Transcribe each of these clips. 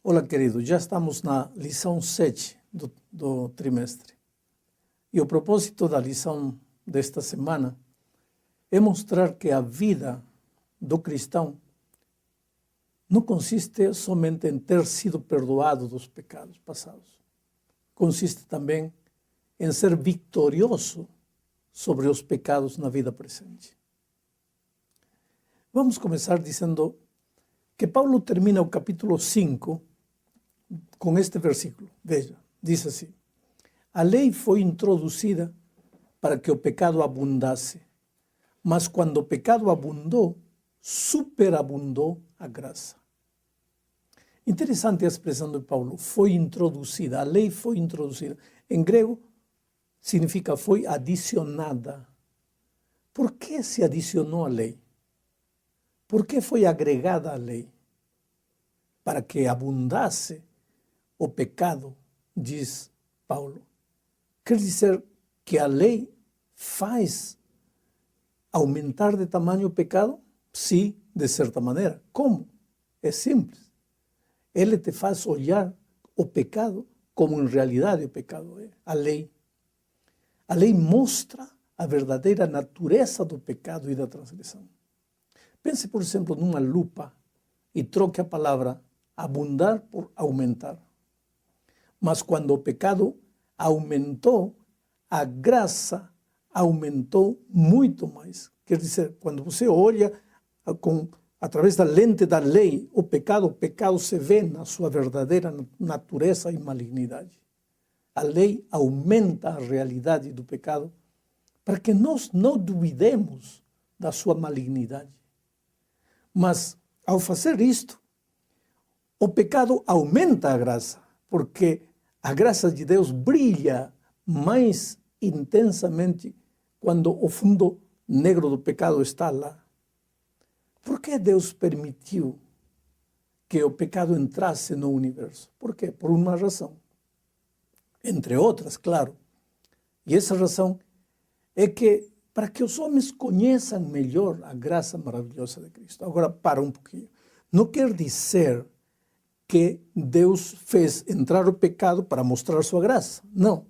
Olá, querido. Já estamos na lição 7 do trimestre. E o propósito da lição desta semana é mostrar que a vida do cristão não consiste somente em ter sido perdoado dos pecados passados. Consiste também em ser vitorioso sobre os pecados na vida presente. Vamos começar dizendo que Paulo termina o capítulo 5 com este versículo. Veja, diz assim: a lei foi introduzida para que o pecado abundasse, mas quando o pecado abundou, superabundou a graça. Interessante a expressão de Paulo, foi introduzida, a lei foi introduzida. Em grego, significa foi adicionada. Por que se adicionou a lei? Por que foi agregada a lei? Para que abundasse o pecado, diz Paulo. Quer dizer que a lei faz aumentar de tamanho o pecado? Sim, de certa maneira. Como? É simples. Ele te faz olhar o pecado como em realidade o pecado é. A lei. A lei mostra a verdadeira natureza do pecado e da transgressão. Pense, por exemplo, numa lupa e troque a palavra abundar por aumentar. Mas quando o pecado aumentou, a graça aumentou muito mais. Quer dizer, quando você olha através da lente da lei, o pecado se vê na sua verdadeira natureza e malignidade. A lei aumenta a realidade do pecado para que nós não duvidemos da sua malignidade. Mas, ao fazer isto, o pecado aumenta a graça, porque a graça de Deus brilha mais intensamente quando o fundo negro do pecado está lá. Por que Deus permitiu que o pecado entrasse no universo? Por quê? Por uma razão. Entre outras, claro. E essa razão é que para que os homens conheçam melhor a graça maravilhosa de Cristo. Agora, para um pouquinho. Não quer dizer que Deus fez entrar o pecado para mostrar sua graça. Não.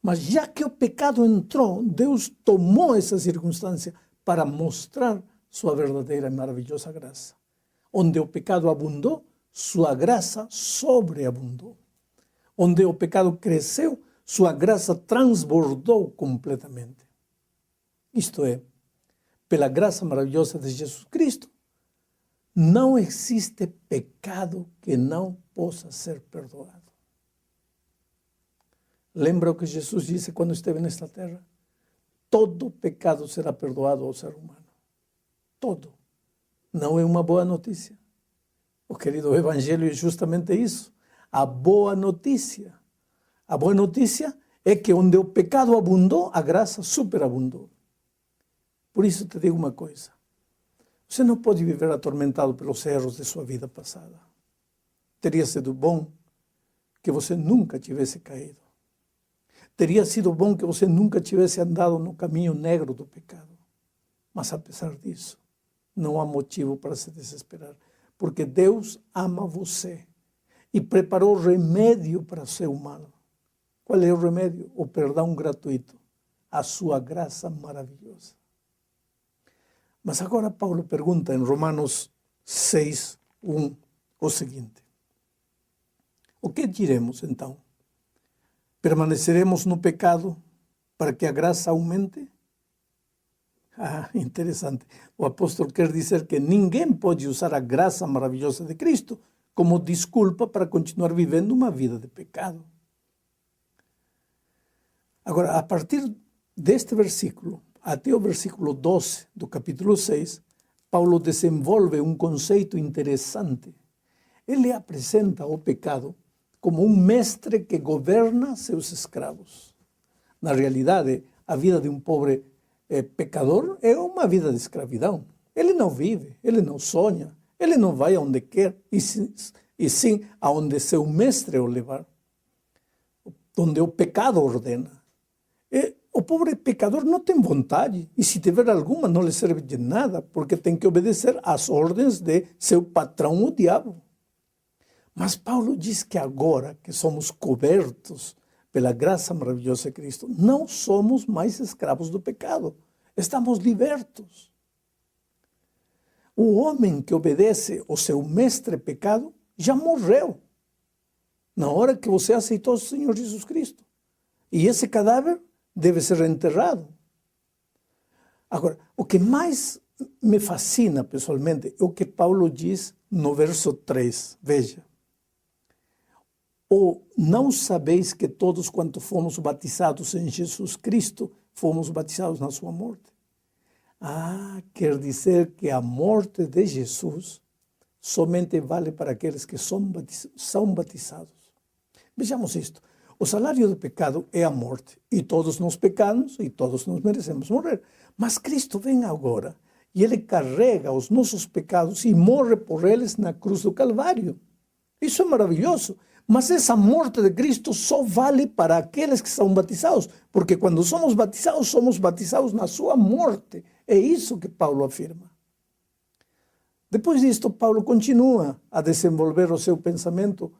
Mas já que o pecado entrou, Deus tomou essa circunstância para mostrar sua verdadeira e maravilhosa graça. Onde o pecado abundou, sua graça sobreabundou. Onde o pecado cresceu, sua graça transbordou completamente. Isto é, pela graça maravilhosa de Jesus Cristo, não existe pecado que não possa ser perdoado. Lembra o que Jesus disse quando esteve nesta terra? Todo pecado será perdoado ao ser humano. Todo. Não é uma boa notícia. O querido Evangelho é justamente isso. A boa notícia. A boa notícia é que onde o pecado abundou, a graça superabundou. Por isso te digo uma coisa. Você não pode viver atormentado pelos erros de sua vida passada. Teria sido bom que você nunca tivesse caído. Teria sido bom que você nunca tivesse andado no caminho negro do pecado. Mas apesar disso, não há motivo para se desesperar, porque Deus ama você e preparou remédio para o ser humano. Qual é o remédio? O perdão gratuito, a sua graça maravilhosa. Mas agora Paulo pergunta em Romanos 6, 1, o seguinte: o que diremos então? Permaneceremos no pecado para que a graça aumente? Interessante. O apóstolo quer dizer que ninguém pode usar a graça maravilhosa de Cristo como desculpa para continuar vivendo uma vida de pecado. Agora, a partir deste versículo, até o versículo 12 do capítulo 6, Paulo desenvolve um conceito interessante. Ele apresenta o pecado como um mestre que governa seus escravos. Na realidade, a vida de um pobre pecador é uma vida de escravidão. Ele não vive, ele não sonha, ele não vai aonde quer, e sim aonde seu mestre o levar, onde o pecado ordena. O pobre pecador não tem vontade, e se tiver alguma não lhe serve de nada, porque tem que obedecer às ordens de seu patrão, o diabo. Mas Paulo diz que agora que somos cobertos pela graça maravilhosa de Cristo, não somos mais escravos do pecado. Estamos libertos. O homem que obedece ao seu mestre pecado já morreu na hora que você aceitou o Senhor Jesus Cristo. E esse cadáver deve ser enterrado. Agora, o que mais me fascina pessoalmente é o que Paulo diz no verso 3. Veja. Ou não sabeis que todos quanto fomos batizados em Jesus Cristo, fomos batizados na sua morte? Quer dizer que a morte de Jesus somente vale para aqueles que são batizados. Vejamos isto. O salário do pecado é a morte. E todos nós pecamos e todos nós merecemos morrer. Mas Cristo vem agora e Ele carrega os nossos pecados e morre por eles na cruz do Calvário. Isso é maravilhoso. Mas essa morte de Cristo só vale para aqueles que são batizados. Porque quando somos batizados na sua morte. É isso que Paulo afirma. Depois disto, Paulo continua a desenvolver o seu pensamento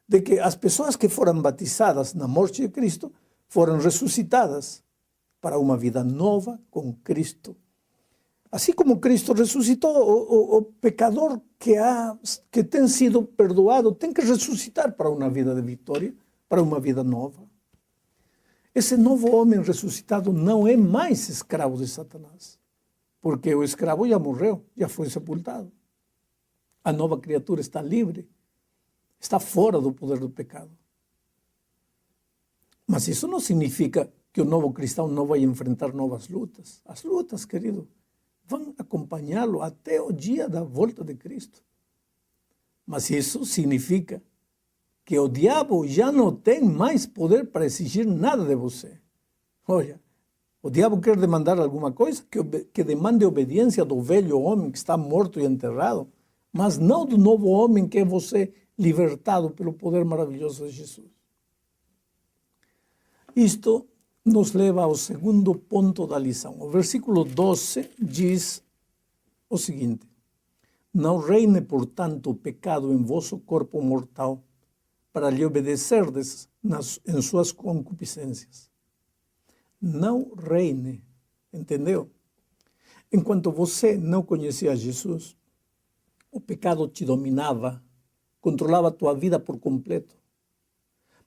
de que as pessoas que foram batizadas na morte de Cristo foram ressuscitadas para uma vida nova com Cristo. Assim como Cristo ressuscitou, o pecador que tem sido perdoado tem que ressuscitar para uma vida de vitória, para uma vida nova. Esse novo homem ressuscitado não é mais escravo de Satanás, porque o escravo já morreu, já foi sepultado. A nova criatura está livre, está fora do poder do pecado. Mas isso não significa que o novo cristão não vai enfrentar novas lutas. As lutas, querido, vão acompanhá-lo até o dia da volta de Cristo. Mas isso significa que o diabo já não tem mais poder para exigir nada de você. Olha, o diabo quer demandar alguma coisa que demande obediência do velho homem que está morto e enterrado, mas não do novo homem que é você, libertado pelo poder maravilhoso de Jesus. Isto nos leva ao segundo ponto da lição. O versículo 12 diz o seguinte: não reine, portanto, o pecado em vosso corpo mortal, para lhe obedecerdes em suas concupiscências. Não reine, entendeu? Enquanto você não conhecia Jesus, o pecado te dominava, controlava a tua vida por completo.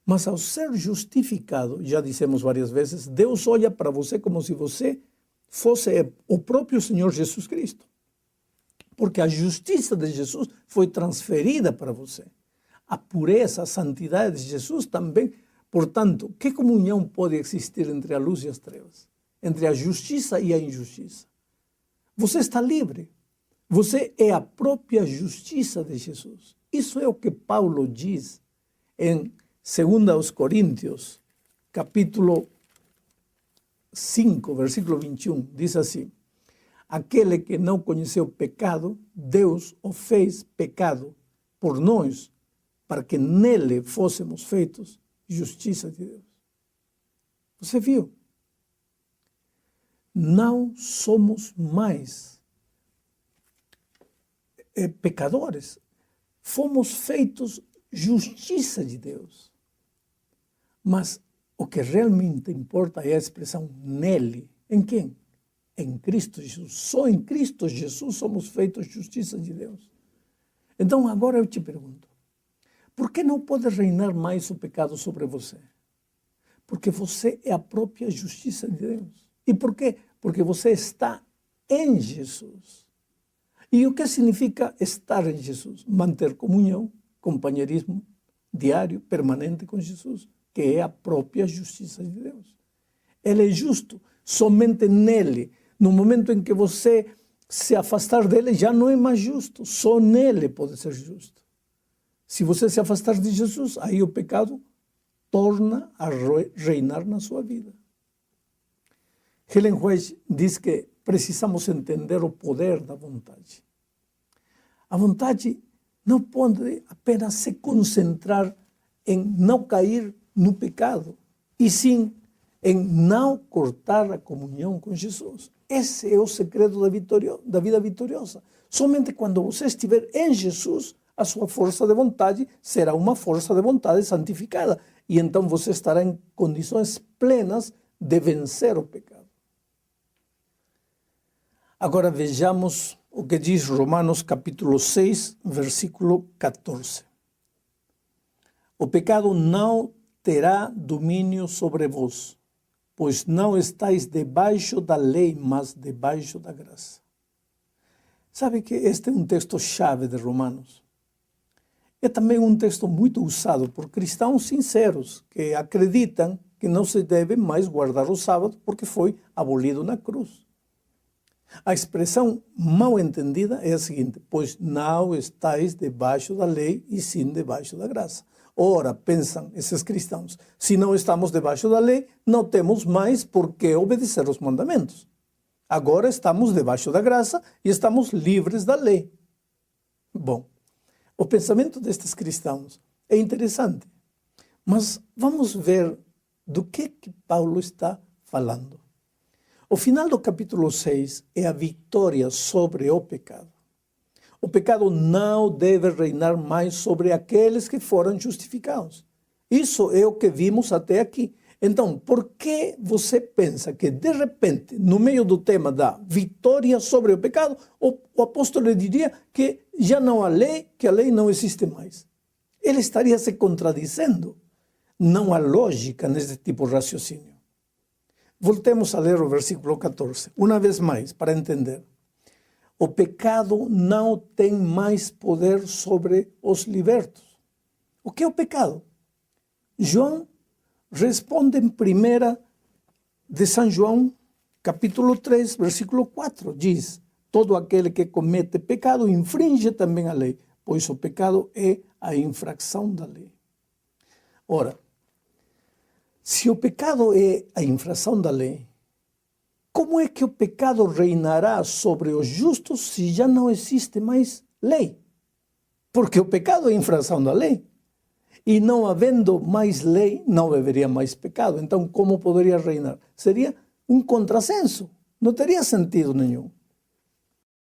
Mas ao ser justificado, já dissemos várias vezes, Deus olha para você como se você fosse o próprio Senhor Jesus Cristo. Porque a justiça de Jesus foi transferida para você. A pureza, a santidade de Jesus também. Portanto, que comunhão pode existir entre a luz e as trevas? Entre a justiça e a injustiça? Você está livre. Você é a própria justiça de Jesus. Isso é o que Paulo diz em 2 Coríntios, capítulo 5, versículo 21. Diz assim: aquele que não conheceu pecado, Deus o fez pecado por nós, para que nele fôssemos feitos justiça de Deus. Você viu? Não somos mais pecadores. Fomos feitos justiça de Deus. Mas o que realmente importa é a expressão nele. Em quem? Em Cristo Jesus. Só em Cristo Jesus somos feitos justiça de Deus. Então agora eu te pergunto, por que não pode reinar mais o pecado sobre você? Porque você é a própria justiça de Deus. E por quê? Porque você está em Jesus. E o que significa estar em Jesus? Manter comunhão, companheirismo diário, permanente com Jesus, que é a própria justiça de Deus. Ele é justo, somente nele. No momento em que você se afastar dele, já não é mais justo. Só nele pode ser justo. Se você se afastar de Jesus, aí o pecado torna a reinar na sua vida. Ellen White diz que precisamos entender o poder da vontade. A vontade não pode apenas se concentrar em não cair no pecado, e sim em não cortar a comunhão com Jesus. Esse é o segredo da vida vitoriosa. Somente quando você estiver em Jesus, a sua força de vontade será uma força de vontade santificada. E então você estará em condições plenas de vencer o pecado. Agora vejamos o que diz Romanos capítulo 6, versículo 14. O pecado não terá domínio sobre vós, pois não estáis debaixo da lei, mas debaixo da graça. Sabe que este é um texto-chave de Romanos. É também um texto muito usado por cristãos sinceros, que acreditam que não se deve mais guardar o sábado porque foi abolido na cruz. A expressão mal entendida é a seguinte: pois não estáis debaixo da lei e sim debaixo da graça. Ora, pensam esses cristãos, se não estamos debaixo da lei, não temos mais por que obedecer os mandamentos. Agora estamos debaixo da graça e estamos livres da lei. Bom, o pensamento destes cristãos é interessante, mas vamos ver do que Paulo está falando. O final do capítulo 6 é a vitória sobre o pecado. O pecado não deve reinar mais sobre aqueles que foram justificados. Isso é o que vimos até aqui. Então, por que você pensa que, de repente, no meio do tema da vitória sobre o pecado, o apóstolo diria que já não há lei, que a lei não existe mais? Ele estaria se contradizendo. Não há lógica nesse tipo de raciocínio. Voltemos a ler o versículo 14, uma vez mais, para entender. O pecado não tem mais poder sobre os libertos. O que é o pecado? João responde em 1 de São João, capítulo 3, versículo 4. Diz: todo aquele que comete pecado infringe também a lei, pois o pecado é a infração da lei. Ora, se o pecado é a infração da lei, como é que o pecado reinará sobre os justos se já não existe mais lei? Porque o pecado é a infração da lei. E não havendo mais lei, não haveria mais pecado. Então, como poderia reinar? Seria um contrassenso. Não teria sentido nenhum.